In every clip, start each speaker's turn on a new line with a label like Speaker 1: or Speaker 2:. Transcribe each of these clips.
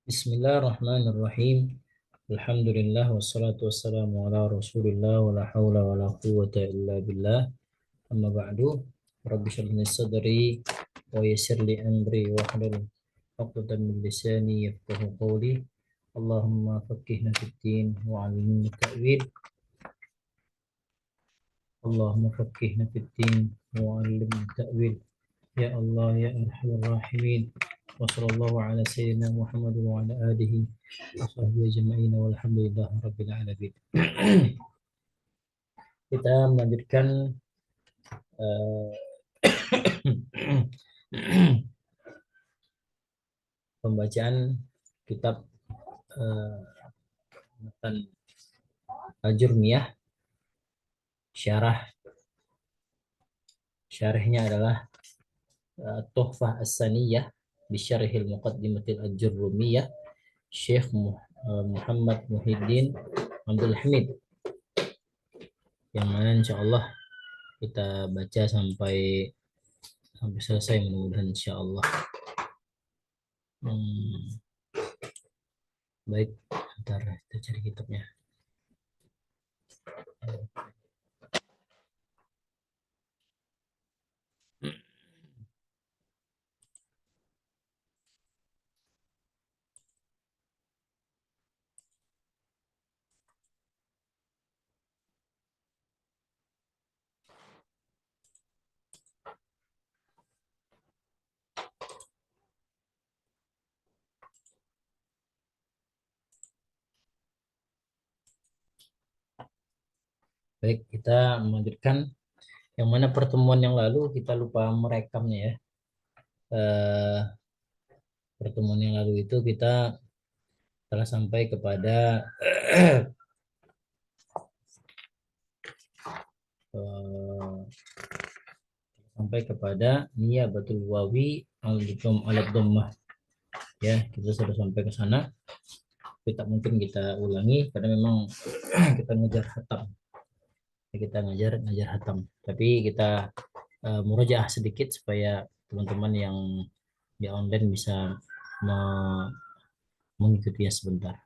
Speaker 1: Bismillahirrahmanirrahim. Alhamdulillah wassalatu wassalamu ala Rasulillah wa la haula wa la quwwata illa billah. Amma ba'du. Rabbi shrah li sadri wa yassir li amri wa hlul 'uqdatam min lisani yafqahu qawli. Allahumma faqqihna fid din wa 'allimna ta'wil. Allahumma faqqihna fid din wa 'allimna ta'wil. Ya Allah ya arhamar rahimin. Wa sallallahu ala sayyidina Muhammad wa ala alihi wa sahbihi ajma'in walhamdulillah rabbil alamin. Kita melanjutkan eh, pembacaan kitab uh, Al-Jurmiyah. Syarahnya adalah Tuhfah As-Saniyah bi Syarhil Muqaddimatil Al-Jurmiyah Syekh Muhammad Muhyiddin Abdul Hamid, yang mana insya Allah kita baca sampai selesai mudah-mudahan insya Allah. Baik, ntar kita cari kitabnya. Baik, kita melanjutkan yang mana pertemuan yang lalu kita lupa merekamnya ya. Eh, Pertemuan yang lalu itu kita telah sampai kepada eh, sampai kepada niyabatul wawi alat dhammah ya. Kita sudah sampai ke sana. Kita mungkin kita ulangi karena memang kita ngejar hatam. Kita ngajar hatam. Tapi kita murojaah sedikit supaya teman-teman yang di online bisa mengikutinya sebentar.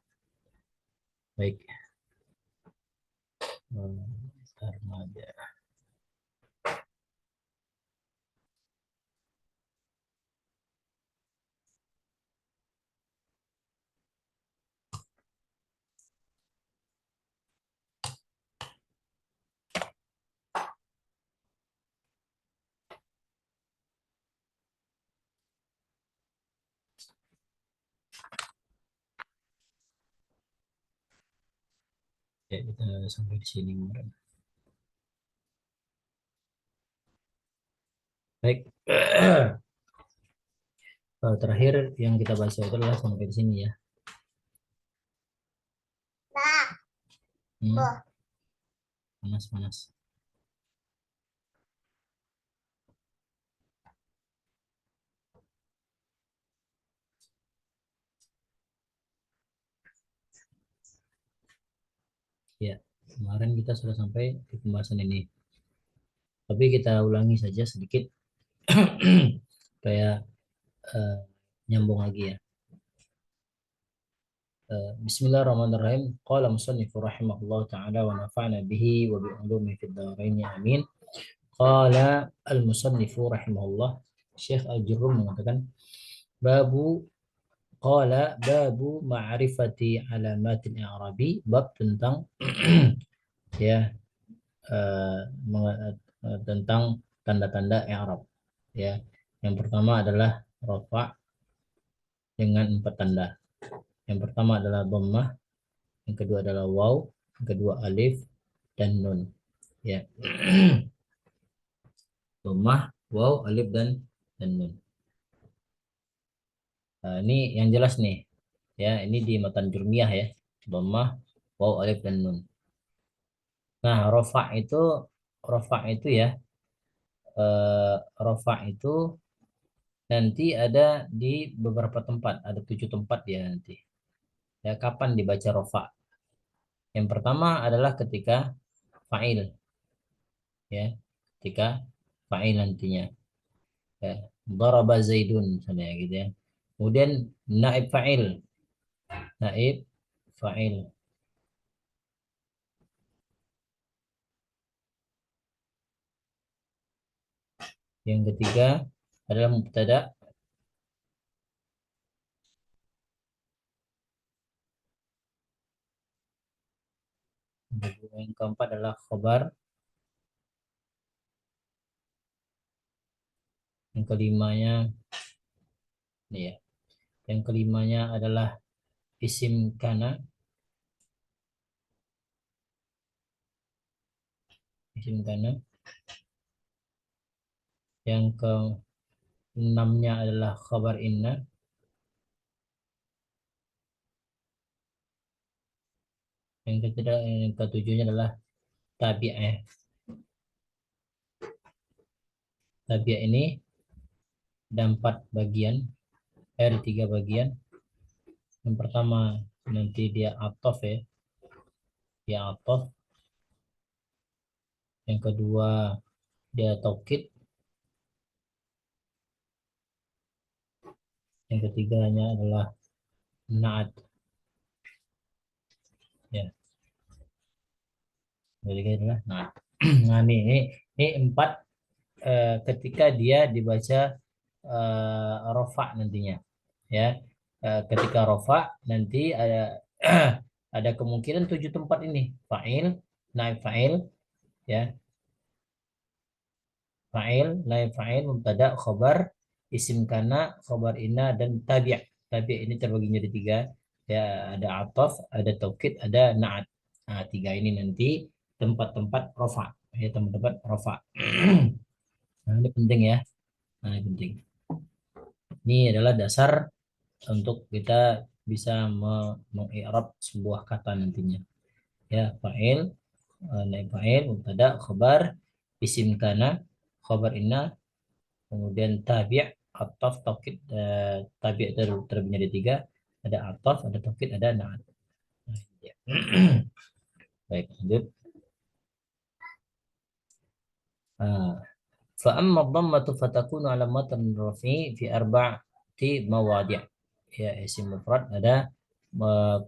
Speaker 1: Baik. Bentar aja. Ya, kita sampai di sini kemarin. Baik. Terakhir yang kita bahas itu adalah sampai di sini ya. Panas. Ya, kemarin kita sudah sampai di pembahasan ini. Tapi kita ulangi saja sedikit kayak nyambung lagi ya. Bismillahirrahmanirrahim. Qala musannifu rahimahullah ta'ala wa nafa'na bihi wa bi ulumi fid dharain amin. Qala al-musannifu rahimahullah, Syekh Al-Jurrum mengatakan babu babu ma'rifati alamatil i'rabi, bab tentang ya eh, tentang tanda-tanda i'rab ya. Yang pertama adalah rafa dengan 4 tanda. Yang pertama adalah dhammah, yang kedua adalah waw, yang kedua alif dan nun ya. Dhammah, waw, alif dan nun. Nah, ini yang jelas nih ya, ini di matan jurmiyah ya, dhammah, waw, alif dan nun. Nah, rofa itu ya, rofa itu nanti ada di beberapa tempat, ada 7 tempat ya nanti. Ya, kapan dibaca rofa? Yang pertama adalah ketika fa'il ya, ketika fa'il nantinya. Ya, daraba zaidun misalnya gitu ya. Kemudian naib fa'il naib fa'il. Yang ketiga adalah mubtada. Yang keempat adalah khobar. Yang kelimanya, ini ya. Yang kelimanya adalah isim kana. Isim kana. Yang keenamnya adalah khabar inna. Yang ketiga, yang ketujuhnya adalah tabi'ah. Tabi'ah ini ada 4 bagian, ada 3 bagian. Yang pertama nanti dia atof ya, dia atof. Yang kedua dia taukid. Yang ketiganya adalah naat. Ya, yang ketiga adalah naat. Nah ini 4 ketika dia dibaca rofa nantinya. Ya, ketika rofa nanti ada ada kemungkinan 7 tempat ini fa'il, naib fa'il, ya, fa'il, naib fa'il, mubtada, khobar, isim kana, khobar inna, dan tabi'. Tabi' ini terbagi menjadi 3. Ya, ada atof, ada taukid, ada naat. Nah, 3 ini nanti tempat-tempat rofa. Ya, tempat-tempat rofa. Nah, ini penting ya. Nah, ini penting. Ini adalah dasar untuk kita bisa mengi'rab sebuah kata nantinya. Ya, fa'il, naib fa'il, mubtada, khobar, isim kana, khobar inna, kemudian tabi', ataf, taukid. Tabi' terbagi dari 3, ada ataf, ada taukid, ada na'at. Nah, ya. Baik, lanjut. Fa'amma dhammatu fatakunu alamatan rafi fi arba'ati mawadi'. Ya, isim mufrad ada uh,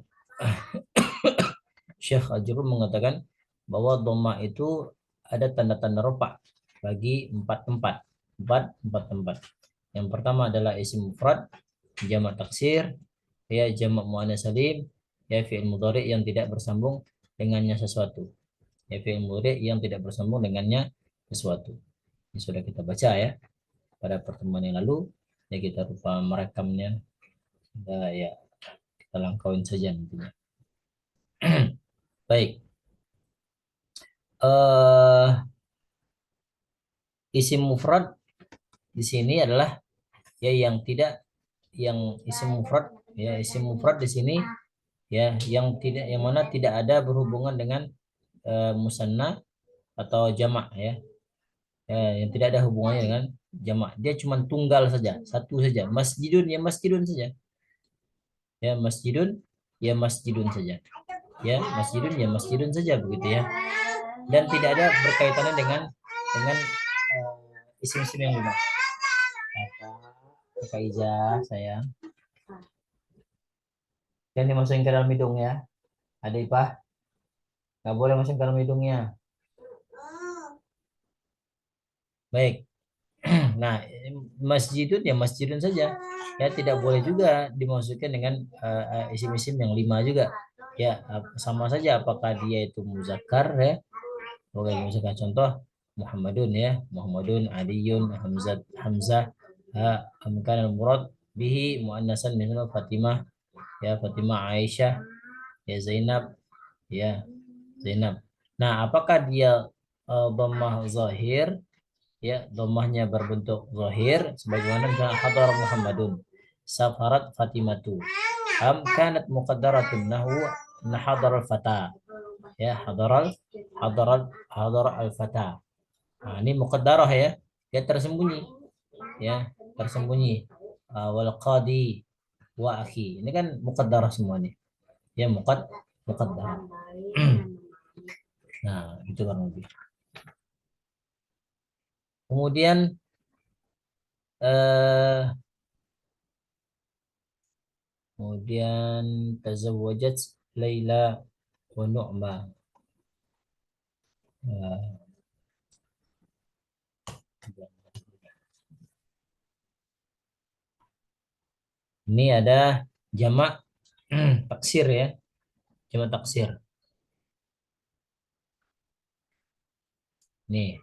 Speaker 1: Syekh Al-Jurrum mengatakan bahwa dhamma itu ada tanda-tanda rofa bagi 4 tempat. Empat tempat. Yang pertama adalah isim mufrad, jamak taksir, ya jamak muannas salim, ya fi'il mudhari yang tidak bersambung dengannya sesuatu. Ya fi'il mudhari yang tidak bersambung dengannya sesuatu. Ini sudah kita baca ya pada pertemuan yang lalu. Ya kita lupa merekamnya. Ya kita langkauin saja nantinya. Baik. eh Isim mufrad di sini adalah ya yang tidak, yang isim mufrad, ya isim mufrad di sini ya yang tidak, yang mana tidak ada berhubungan dengan musanna atau jamak ya. Yang tidak ada hubungannya dengan jamak, dia cuma tunggal saja, satu saja, masjidun ya masjidun saja, ya masjidun ya masjidun saja, ya masjidun ya masjidun saja, begitu ya, dan tidak ada berkaitannya dengan isim-isim yang lima. Kak Iza sayang, jangan dimasukin ke dalam hidung ya, adik Ipah, nggak boleh masukin ke dalam hidungnya. Baik. Nah, masjidun ya masjidun saja. Ya, tidak boleh juga dimasukkan dengan isim-isim yang 5 juga. Ya, sama saja apakah dia itu muzakkar ya. Oke, misalkan contoh Muhammadun ya, Muhammadun, Aliyun, Hamzah, amkan al-murad bihi muannasan misalnya Fatimah, ya Fatimah, Aisyah, ya Zainab, ya Zainab. Nah, apakah dia dhammah zahir, ya dhammahnya berbentuk zahir sebagaimana misalnya hadar Muhammadun, safarat Fatimatu, kanat muqaddaratun nahu nahadar al-fata, ya hadar al-fata. Nah, ini muqaddarah ya, dia tersembunyi, ya tersembunyi. Wal qadi wa akhi, ini kan muqaddarah semuanya, ya muqaddarah. Nah, itu kan lebih. Kemudian eh Kemudian tazawwajat Laila wa Nu'ma. Nah, ini ada jamak taksir ya, jamak taksir. Nih,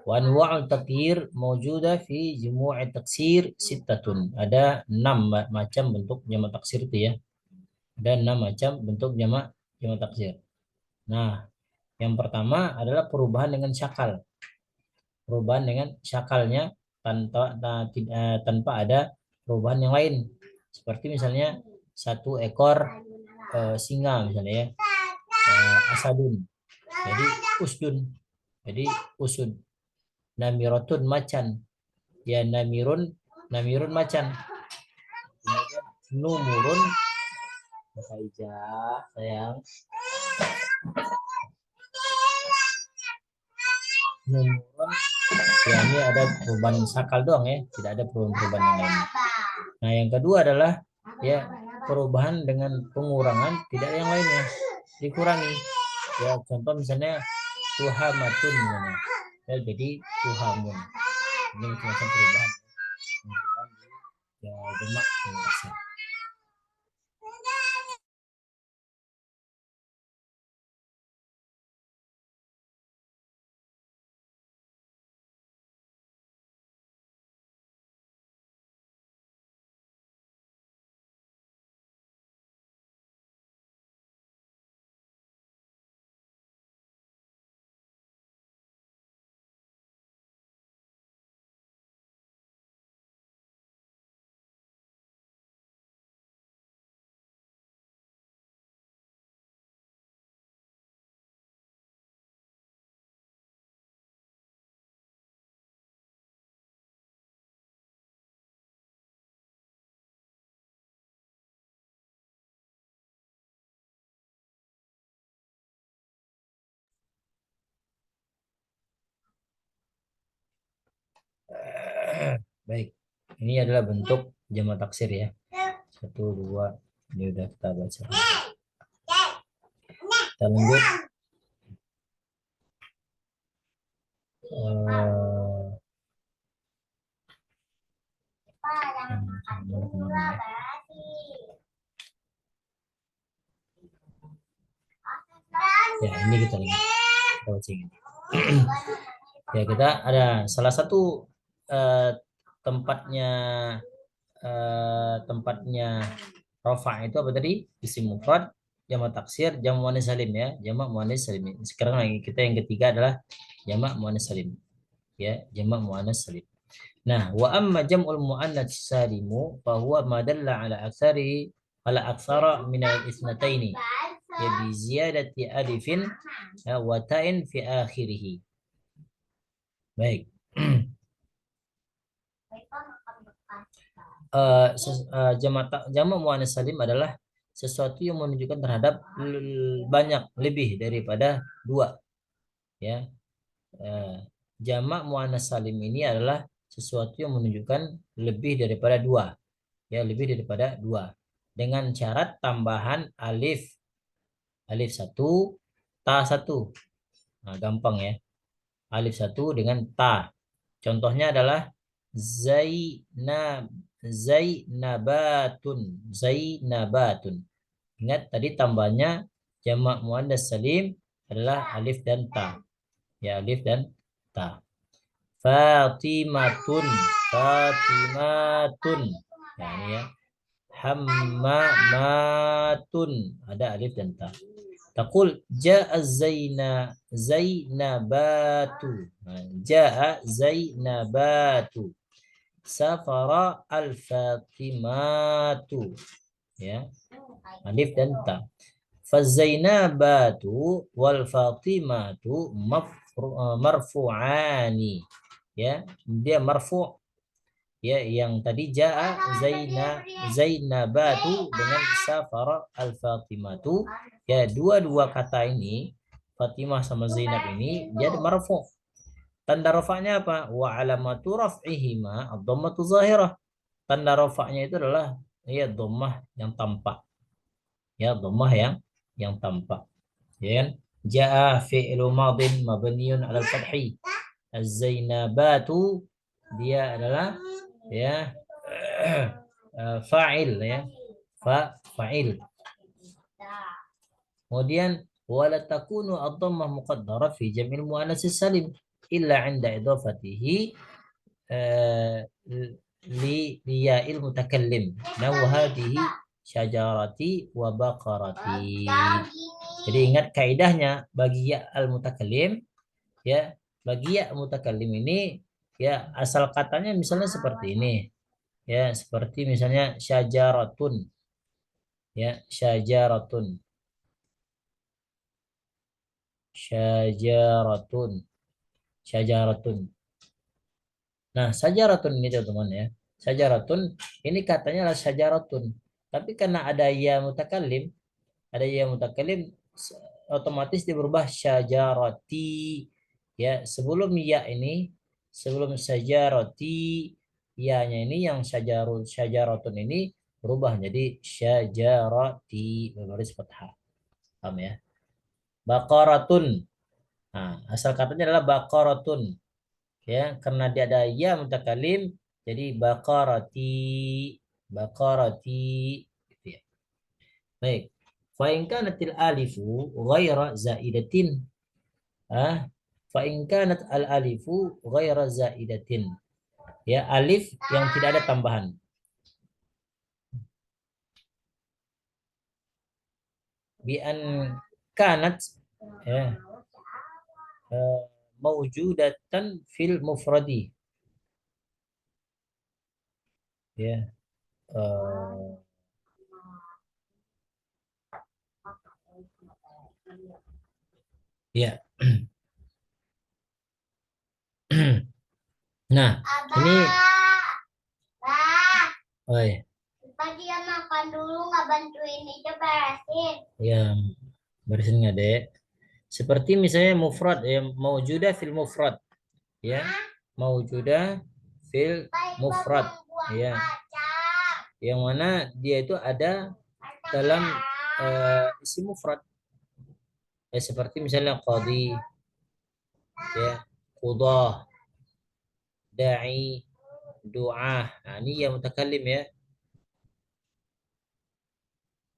Speaker 1: wa anwa'ul takyir mawjuda fi jumu'i taksir sittatun. Ada 6 macam bentuk jamak taksir itu ya. Ada 6 macam bentuk jamak taksir. Nah, yang pertama adalah perubahan dengan syakal. Perubahan dengan syakalnya tanpa ada perubahan yang lain. Seperti misalnya satu ekor singa misalnya ya, asadun. Jadi usdun. Jadi usud. Namirotun macan. Ya namirun macan. Kemudian numurun Ija, sayang. Numurun ya ini ada perubahan sakal doang ya, tidak ada perubahan yang lain. Nah, yang kedua adalah ya perubahan dengan pengurangan, tidak yang lainnya, dikurangi. Ya, contoh misalnya tuhamatun misalnya. Ya, jadi tuhamun. Ini macam perubahan. Ya, jemak. Baik, ini adalah bentuk jamak taksir ya. Satu, dua, ini udah kita baca. Kita lanjut. Ya, ini kita lihat. Kita baca ini. Ya, kita ada salah satu tempatnya rofa itu apa tadi? Isim mufrad, jamak taksir, jamak muannas salim ya, jamak muannas salim. Sekarang lagi kita yang ketiga adalah jamak muannas salim. Ya, jamak muannas salim. Nah, wa amma jam'ul muannats salimu fa huwa ma dalla ala aktsara min al-ithnataini. Ya bi ziyadati alifin wa ta'in fi akhirih. Baik. Jamak muannas salim adalah sesuatu yang menunjukkan terhadap banyak lebih daripada dua ya. Jamak muannas salim ini adalah sesuatu yang menunjukkan lebih daripada dua ya, lebih daripada dua dengan syarat tambahan alif satu ta satu. Nah, gampang ya, alif satu dengan ta. Contohnya adalah Zainabatun. Ingat tadi tambahnya jamak muannas salim adalah alif dan ta. Ya, alif dan ta. Fatimatun. Ya, ini ya. Hammamatun. Ada alif dan ta. Taqul ja'a Zainabatu. Ja'a Zainabatu. Safara al-Fatimatu. Ya. Alif dan ta. Fazainabatu wal Fatimatu marfu'ani. Ya, dia marfu' ya, yang tadi jaa Zainabatu dengan safara al-Fatimatu. Ya, dua kata ini Fatimah sama Zainab ini dia marfu'. Tanda rafa'nya apa? Wa alamatu raf'ihima ad-dhammatu zahirah. Tanda rafa'nya itu adalah ya dhammah yang tampak, ya dhammah yang tampak, ya kan? Jaa fi'lu madin mabniun 'ala al-fathi. Az-Zainabatu dia adalah ya fa'il ya. Fa'il. Kemudian wala takunu ad-dhammah muqaddarah fi jam'il muannas salim illa 'inda idafatihi eh, liya'il mutakallim. Nahu hadhihi syajarati wa baqarati. Jadi ingat kaidahnya bagi ya al-mutakallim, ya bagi ya mutakallim ini ya asal katanya misalnya seperti ini, ya seperti misalnya syajaratun, ya syajaratun, syajaratun, syajaratun. Nah, syajaratun ini teman-teman ya. Syajaratun ini katanya adalah syajaratun. Tapi karena ada ya mutakallim otomatis dia berubah syajarati. Ya, sebelum ya ini, sebelum syajarati, ya-nya ini yang syajaratun ini berubah jadi syajarati berbaris fathah. Paham ya? Baqaratun. Nah, asal katanya adalah baqaratun. Ya, karena dia ada ya mutakalim jadi baqarati, baqarati gitu ya. Baik. Fa in kanatil alifu ghaira zaidatin, ah fa in kanat al alifu ghaira zaidatin, ya alif yang tidak ada tambahan. Bi an kanat ya eh, maujudatan fil mufradi, ya eh, ya. Nah, ini oh, pagi dia makan dulu nggak bantuin itu beresin. Ya, barisin nggak dek? Seperti misalnya mufrad ya, maujudah fil mufrad ya, maujudah fil mufrad ya, yang mana dia itu ada dalam isi mufrad ya, seperti misalnya qadi ya, qudah, da'i, doa. Nah, ini yang mutakallim ya.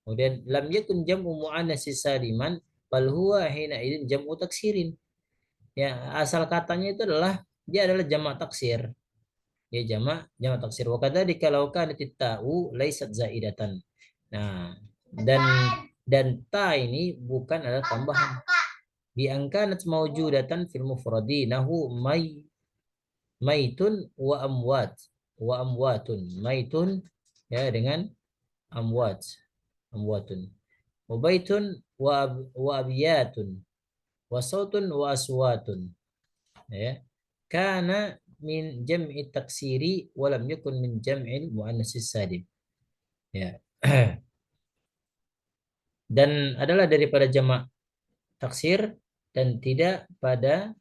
Speaker 1: Kemudian lam yakun jam'u muannas saliman bal huwa hina idzin jam'u taksirin. Ya, asal katanya itu adalah dia adalah jamak taksir. Ya jamak taksir. Wa kadzalika law kanat ta'u laysat zaidatan. Nah, dan ta ini bukan adalah tambahan. Bi angkanat maujudatan fil mufradi nahu maitun wa amwat wa amwatun. Maitun ya dengan amwat, amwatun. Wa baitun wa abiyatun wa sautun wa aswatun. Ya. Kana min jam'i taksiri walam yakun min jam'il muannatsis salim. Ya. Dan adalah daripada jamak taksir dan tidak ada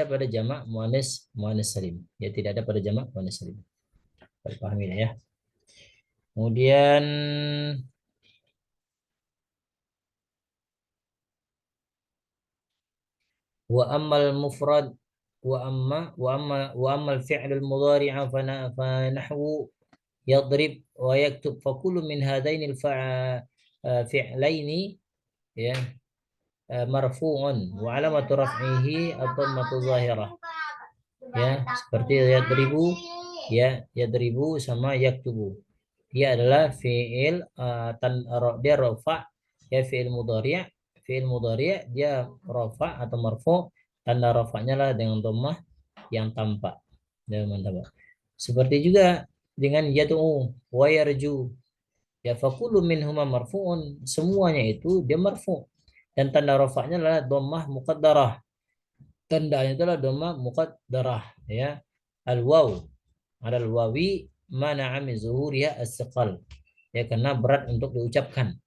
Speaker 1: pada jamak muannas salim. Ya, tidak ada pada jamak muannas salim. Pahami ya. Kemudian wa ammal mufrad wa ammal fi'l al-mudhari' fa nahwu yadrib wa yaktub fa kullu min hadaini fi'laini ya marfu'un wa alamatu raf'ihi ad-dhammatu zahirah. Ya, seperti yadribu ya, yadribu sama yaktubu. Dia adalah fi'il dia rafa, ya fi'il mudhari' dia rafa atau marfu, tanda rafa'nya lah dengan dhammah yang tampak. Dengan tampak. Seperti juga dengan yad'u wa yarju. Ya faqulu minhuma marfu'un, semuanya itu dia marfu dan tanda rafa'nya adalah dhammah muqaddarah. Tandanya adalah dhammah muqaddarah ya. Al-waw, ada al-wawi mana min zuhuriha as-siqal. Ya karena berat untuk diucapkan.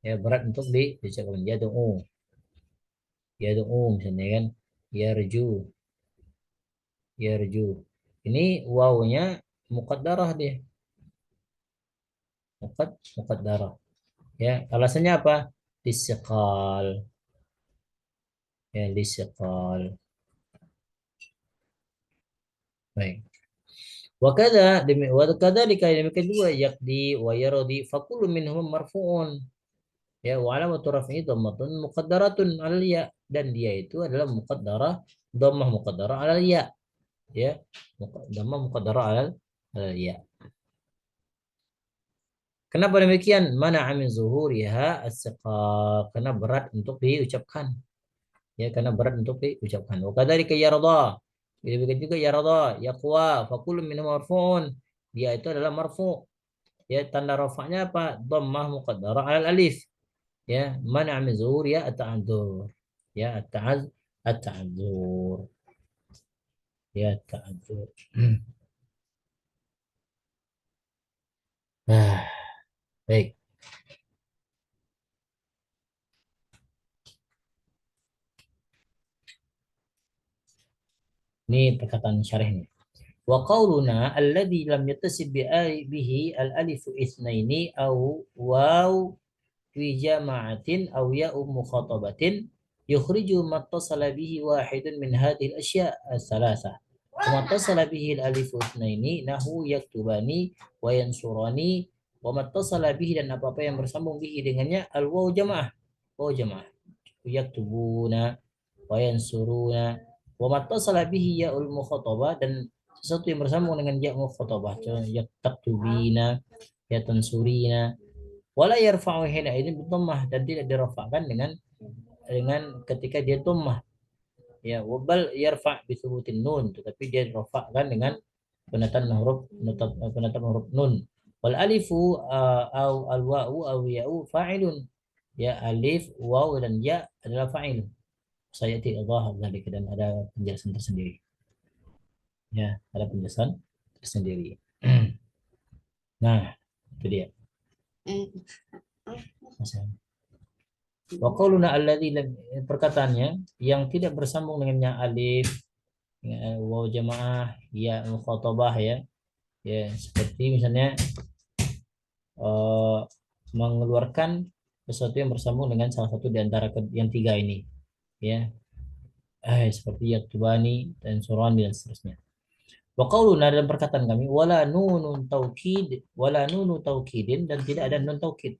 Speaker 1: Ya berat untuk diucapkan. Yad'u misalnya kan, yarju, yarju. Ini wawnya muqaddarah dia. muqaddarah. Ya, alasannya apa? Listiqal. Ya, listiqal. Baik. Wakada demikian juga yakdi wa yardi fakulu minhum marfu'un. Ya, wa alamatu raf'i dhammatun muqaddaratun 'alal ya, dan dia itu adalah dhammah muqaddarah 'alal ya. Ya, dhammah muqaddarah 'alal ya. Kenapa demikian? Mana amin zuhuriha as-siqal, karena berat untuk diucapkan. Ya, karena berat untuk diucapkan. Wa kadzalika yarda. Demikian juga yarda, yaqwa, fa kullu minhum marfu'un. Dia itu adalah marfu'. Ya, tanda rafa'nya apa? Dhammah muqaddarah 'alal alif. Ya, mana min zuhur ya at-ta'adzur. Ya, at-ta'adzur. Ya, at-ta'adzur. Ah, baik. Ini perkataan syarihnya. Wa qauluna alladhi lam yattasib bihi al-alif itsnaini aw waw fi jama'atin aw ya'u mukhatabatin yukhriju mattasala bihi wahidun min hadhihi al-asya' al-thalatha. Mattasala bihi al-alif itsnaini nahu yaktubani wa yansurani wa mattasala bihi, dan apa-apa yang bersambung bihi dengannya al-waw jamaah. Waw jamaah. Yaktubuna wa yansuruna wa mattasala bihi ya'ul mukhatabah, dan sesuatu yang bersambung dengan ya mukhatabah, yaktubina ya tansurina, wala yarfa'u hina idzin bidhammah, dan tidak dirafa'kan dengan ketika dia dhammah. Ya, wabal yarfa' bi thubutin nun, tetapi dia dirafa'kan dengan penataan huruf nun. Wal alifu au al wa'u au ya'u fa'ilun. Ya, alif, waw dan ya adalah fa'il. Saya tidak Allah dan ada penjelasan tersendiri. Ya, ada penjelasan tersendiri. Nah, itu dia. Wa qauluna alladzi, perkataannya yang tidak bersambung dengannya alif, waw jamaah, ya mukhatabah, ya. Ya, seperti misalnya eh, mengeluarkan sesuatu yang bersambung dengan salah satu di antara yang tiga ini. Ya, seperti yaktubani dan surani dan seterusnya. Wa qauluna, dalam perkataan kami, wala nunu taukidin, dan tidak ada nun taukid.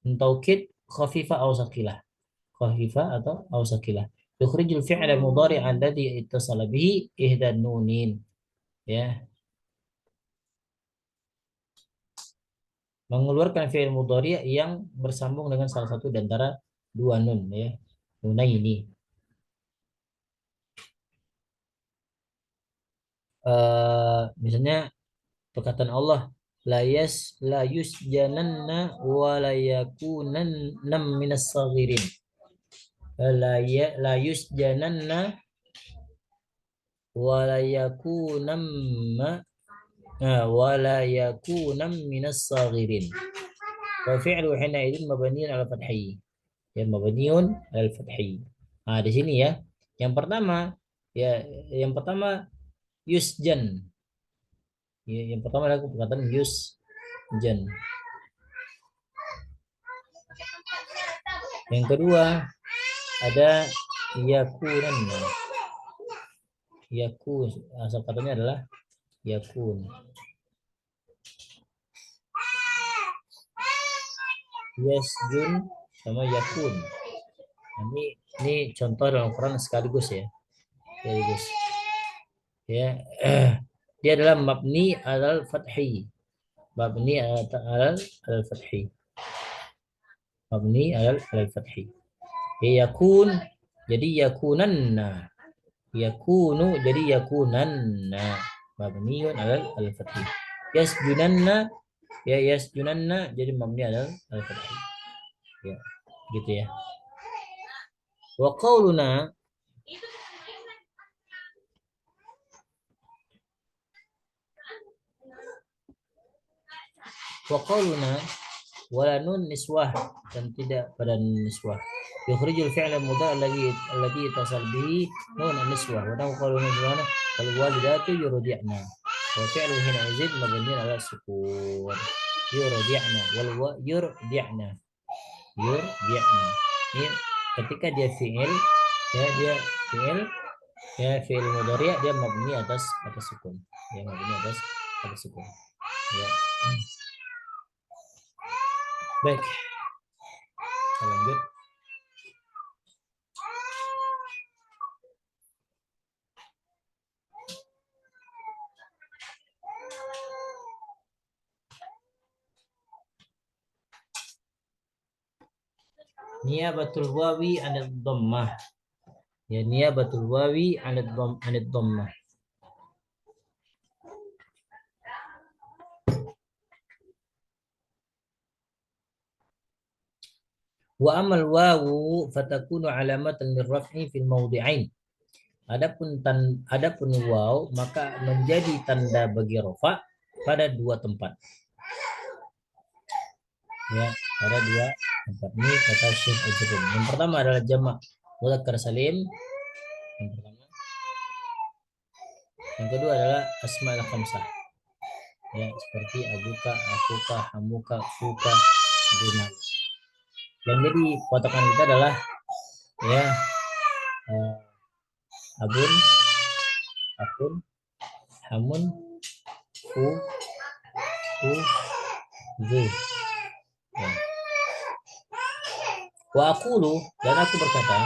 Speaker 1: Nun taukid khafifah atau sakilah. Khafifah atau sakilah. Tukhrijul fi'la mudhari' alladhi ittasala bihi ihda nunin. Ya. Mengeluarkan fi'il mudhari' yang bersambung dengan salah satu di antara dua nun, ya. Nunaini. Misalnya perkataan Allah, la yusjananna wa la yakunanna minas saghirin. La yusjananna wa la yakunamma wa la yakunam minas saghirin. Wa fi'lu hina idzin mabniun ala fathi. Ya, mabniun ala fathi. Nah, di sini ya. Yang pertama yusjan. Ya, yang pertama adalah perkataan yusjan. Yang kedua ada yakunan. Yakun, asal katanya adalah yakun. Yasjun sama yakun. Ini contoh dalam Quran sekaligus, ya. Sekaligus. Ya. Dia adalah mabni alal fathi. Mabni alal fathi. Mabni alal fathi. Ya, yakun jadi yakunanna. Yakunu jadi yakunanna. Mabniun alal fathi. Yasjunanna, ya yasjunanna jadi mabni alal fathi. Ya, gitu ya. Wa qauluna, wala nun niswah, dan tidak pada niswah. Yukhrijul fi'la mudhari alladhi tasal bihi nun niswah. Wa qauluna subhanahu wal walidatu yurdi'na. Wa fi'lu hina izin mabni ala sukun. Yurdi'na wal wa yurdi'na. Yurdi'na. Ini ketika dia fi'il, ya dia fi'il, ya fi'il mudhari dia mabni atas sukun. Ya mabni atas sukun. Ya. Baik, kita lanjut. Niyabatul wawi anid dhammah. Ya niyabatul wawi anid dhammah. Wa amal wawu fatakunu alamatan lirraf'i fil mawdi'ain. Adapun waw maka menjadi tanda bagi rafa pada dua tempat. Ya, pada dua tempat. Ini kata Syekh Ajrun. Yang pertama adalah jamak mudzakkar salim. Yang pertama. Yang kedua adalah asmaul khamsah. Ya, seperti abuka, akuka, hamuka, fuka, dina. Yang jadi patokan kita adalah ya abun, akun, hamun, fu, zu. Ya. Wa aqulu, dan aku berkata,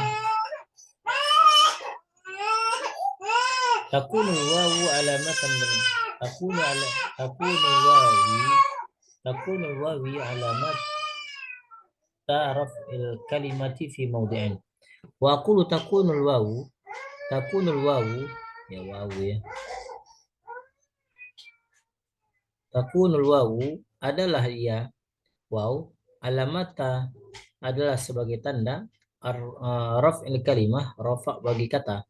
Speaker 1: takunu wawu alamatan takunu wawi alamat ta'raf kalimati fi mawdi'in. Wa aqulu takunul wawu ya wawu ya. Takunul wawu adalah ya waw alamata adalah sebagai tanda raf'il kalimah rafa bagi kata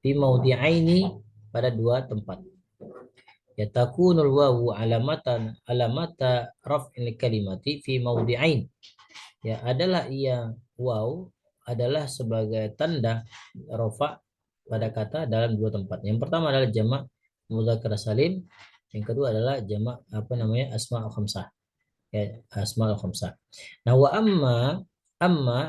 Speaker 1: fi mawdi'aini pada dua tempat. Ya takunul wawu alamata raf'il kalimati fi mawdi'ain. Ya adalah ia waw adalah sebagai tanda rafa pada kata dalam dua tempat. Yang pertama adalah jamak mudzakkar salim, yang kedua adalah jamak asmaul khamsah. Ya, asmaul khamsah. Nah, wa amma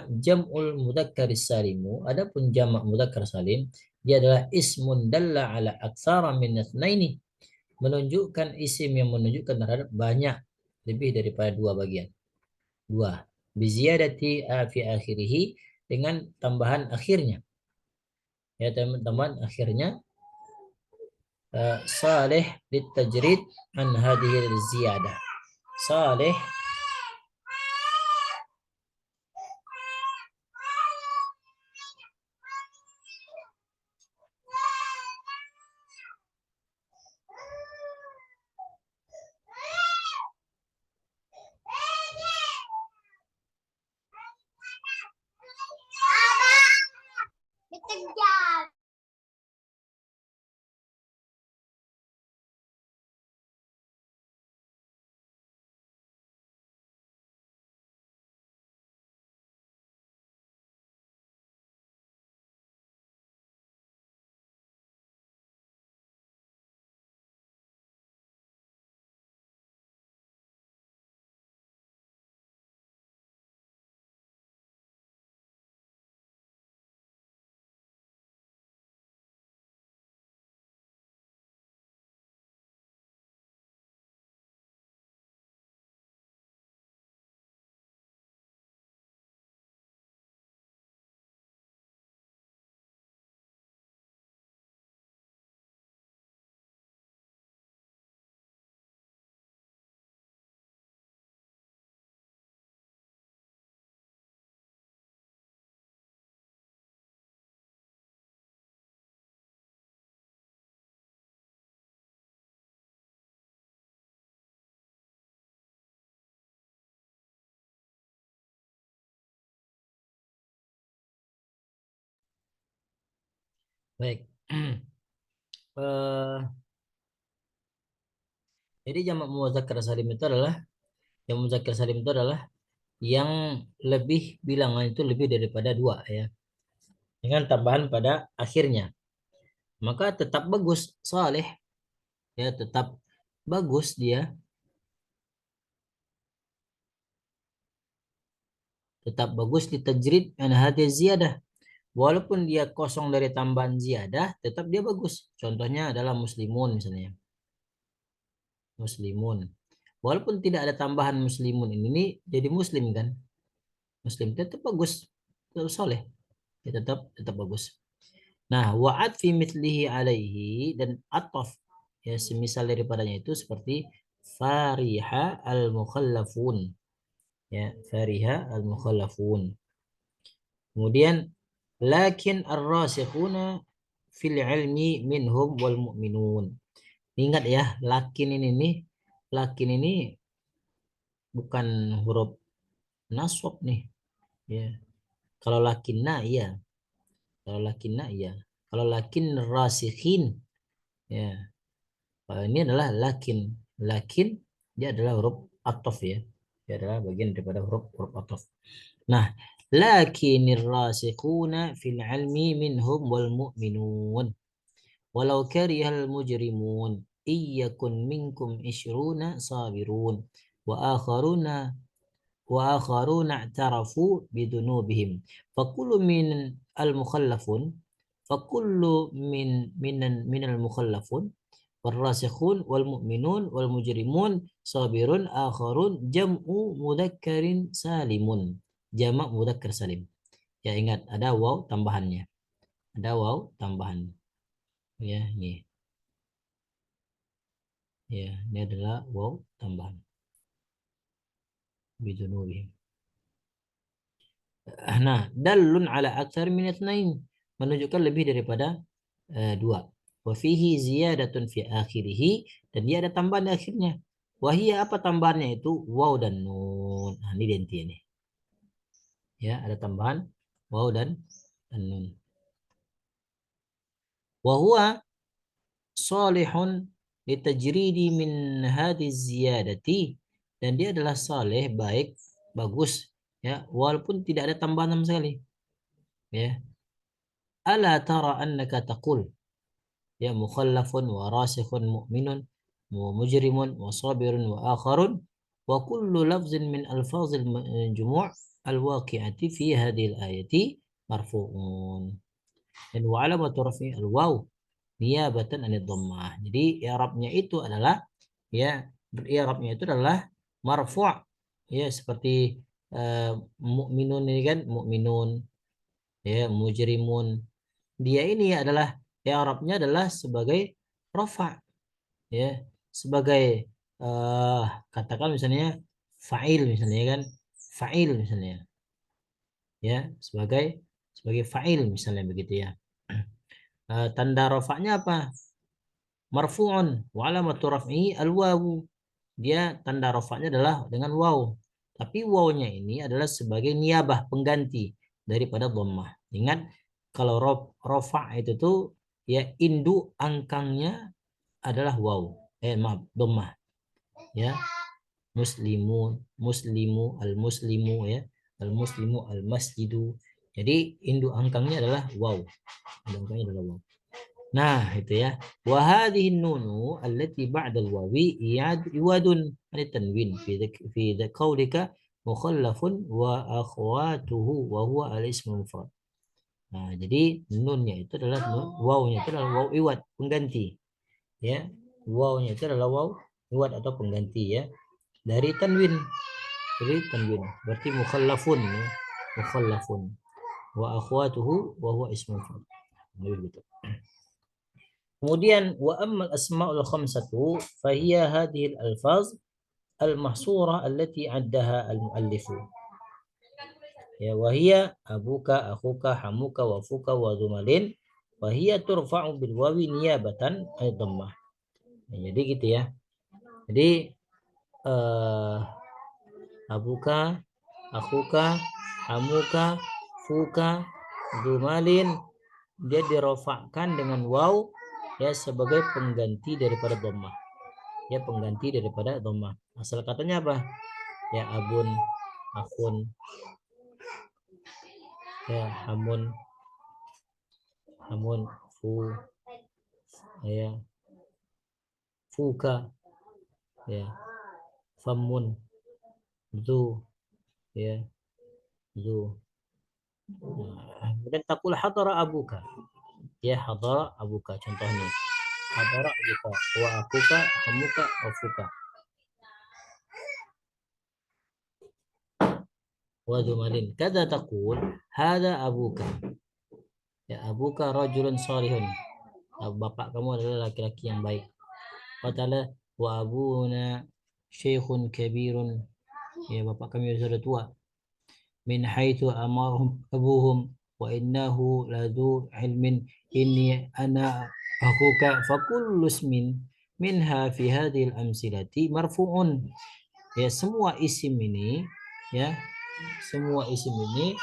Speaker 1: jam'ul mudzakkar salimu, adapun jamak mudzakkar salim, dia adalah ismun dalla ala aktsara min itsnaini, menunjukkan isim yang menunjukkan terhadap banyak lebih daripada dua bagian. Dua. Biziyadati fi akhirih, dengan tambahan akhirnya. Ya, tambahan akhirnya salih litajrid an hadhihi ziyadah. Salih baik. Jadi jamak mudzakkar salim itu adalah yang lebih bilangan itu lebih daripada dua ya, dengan tambahan pada akhirnya, maka tetap bagus saleh ya tetap bagus dia, tetap bagus di tajrid an hadhihi ziyadah. Walaupun dia kosong dari tambahan ziyadah, tetap dia bagus. Contohnya adalah muslimun misalnya. Muslimun. Walaupun tidak ada tambahan muslimun ini jadi muslim kan? Muslim tetap bagus. Tetap soleh. Ya, tetap bagus. Nah, wa'ad fi mithlihi alaihi dan ataf ya semisal daripadanya itu seperti fariha al-mukhallafun ya fariha al-mukhallafun. Kemudian lakin ar-rasikhuna fil ilmi minhum wal mu'minun. Ingat ya, lakin ini bukan huruf nasab nih ya. Kalau lakinna iya, kalau lakinna iya. Kalau lakin rasikhin ya. Ini adalah lakin dia adalah huruf ataf ya. Dia adalah bagian daripada huruf huruf ataf. Nah, lakinir rasikhuna fil ilmi minhum wal mu'minun walau karihal mujrimun iyyakun minkum ishruna sabirun wa akharuna i'tarafu bidunubihim fakullu min al mukhallafun fakullu min al mukhallafun والراسخون والمؤمنون والمجرمون صابرون آخرون جمع مذكر سالم jamak mudzakkar salim. Ya ingat ada waw tambahannya. Ada waw tambahan. Ya, ini. Ya, ini adalah waw tambahan. Bidunubihim. Nah, dalun ala aktsar min itsnain. Menunjukkan lebih daripada dua. Wa fihi ziyadatun fi akhirih dan dia ada tambahan di akhirnya. Wahia apa tambahannya itu? Waw dan nun. Nah, ini dia intinya nih. Ya, ada tambahan waw dan nun. Wa huwa salihun litajridi min hadhihi ziyadati dan dia adalah saleh baik bagus ya walaupun tidak ada tambahan sama sekali ya ala tara annaka taqul ya mukhallafun wa rasikhun mu'minun wa mujrimun wa sabirun wa akharun wa kullu lafzin min alfazil jumu' alwaqi'ati fi hadhihi al-ayati marfu'un dan wa alamatu raf'i al-waw niyabatan anid dhammah. Jadi i'rabnya itu adalah ya i'rabnya itu adalah marfu' ya seperti mukminun ini kan mukminun ya mujrimun. Dia ini adalah i'rabnya adalah sebagai rafa' ya sebagai eh katakan misalnya fa'il misalnya kan fa'il misalnya ya sebagai fa'il misalnya begitu ya. Tanda rafa'nya apa? Marfu'un wa alamatu raf'ihi al-wawu. Dia tanda rafa'nya adalah dengan waw. Tapi wawnya ini adalah sebagai niabah pengganti daripada dhammah. Ingat kalau rafa' itu tuh ya induk angkangnya adalah waw. Maaf, dhammah. Ya, muslimun, muslimu, al-muslimu ya. Al-muslimu, al-masjidu. Jadi induk angkangnya adalah waw. Induk angkangnya adalah waw. Nah, itu ya. Wa hadhihi nunu allati ba'da al-wawi iwadun an tanwin fi qaulika mukhallafun wa akhwatuhu wa huwa al-ismu mufrad. Nah, jadi nunnya itu adalah nun, wawnya itu adalah waw iwad, pengganti. Ya. Wawnya itu adalah waw iwad atau pengganti ya. Dari tanwin. Dari tanwin. Berarti mukhallafun ya. Mukhallafun. Wa akhwatuhu wa huwa ismu mufrad. Nah, begitu. Kemudian wa ammal asmaul khamsatu fahiya hadhihi al-alfaz al-mahsura allati addaha al-muallifu. Ya wa hiya abuka, akhuka, hamuka, wafuka wa dhumalin wa hiya turfa'u bil wawi niyabatan ay dhammah. Nah, jadi gitu ya. Jadi abuka, akhuka, hamuka, fuka, dhumalin dia dirofakkan dengan waw ya sebagai pengganti daripada dhammah. Ya pengganti daripada dhammah. Asal katanya apa? Ya abun, akhun, ya hamun, hamun, fu, ya fuka, ya, famun, zu, ya, zu. Nah, kemudian takul hadara abuka, ya, hadara abuka, contohnya hadara abuka, wa akuka, hamuka, afuka. Wa zumalin. Kada takul hada abuka, ya, abuka rajulun salihun. Bapak kamu adalah laki-laki yang baik. Qatala wa abuna syekhun kabirun, ya, bapak kami sudah tua. Min haitsu amarhum abuhum wa innahu ladzu ilmin inni ana akhuka fa kullu ismin minha fi hadhil amsilati marfu'un. Ya, semua isim ini, ya, semua isim ini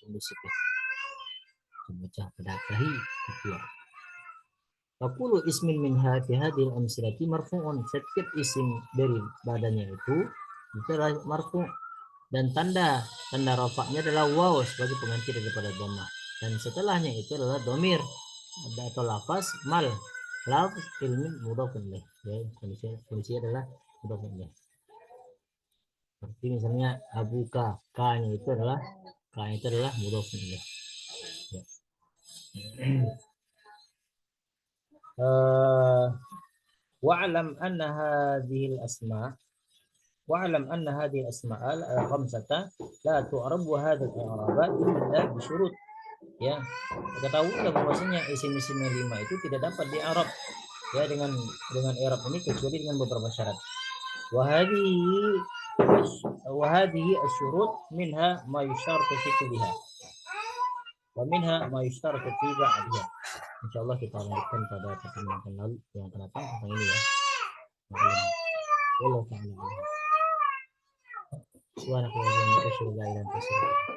Speaker 1: musik ya, memecah pedakahi ketua. Fakulu ismin min hadhil amsilati marfu'un. Setiap isim dari badannya itu adalah marfu, dan tanda rafa'nya adalah waw sebagai pengganti daripada dhammah, dan setelahnya itu adalah domir atau lafaz mal, lafaz ilmin mudhafun ilaih, ya, kondisi adalah mudhafun ilaih. Seperti misalnya abuka, ka-nya itu adalah mudhafun ilaih, ya. Wa'lam anna hadhihi al-asma' wa'lam anna hadhihi al-asma' al-khamsata la tu'rab wa hadhihi al-i'rabat illa bi syurut. Ya, ketahuilah bahwasanya isim-isim yang 5 itu tidak dapat di'arab, ya, dengan i'rab ini kecuali dengan beberapa syarat. Wa hadhihi asy-syurut minha ma yusytaratu fi kulliha wa minha ma yushtaratu fi ba'diha. Insyaallah kita lanjutkan pada pertemuan yang akan datang tentang ini, ya. Wallahu ta'ala. Subhanakallahumma wa bihamdika asyhadu an la ilaha illa anta astaghfiruka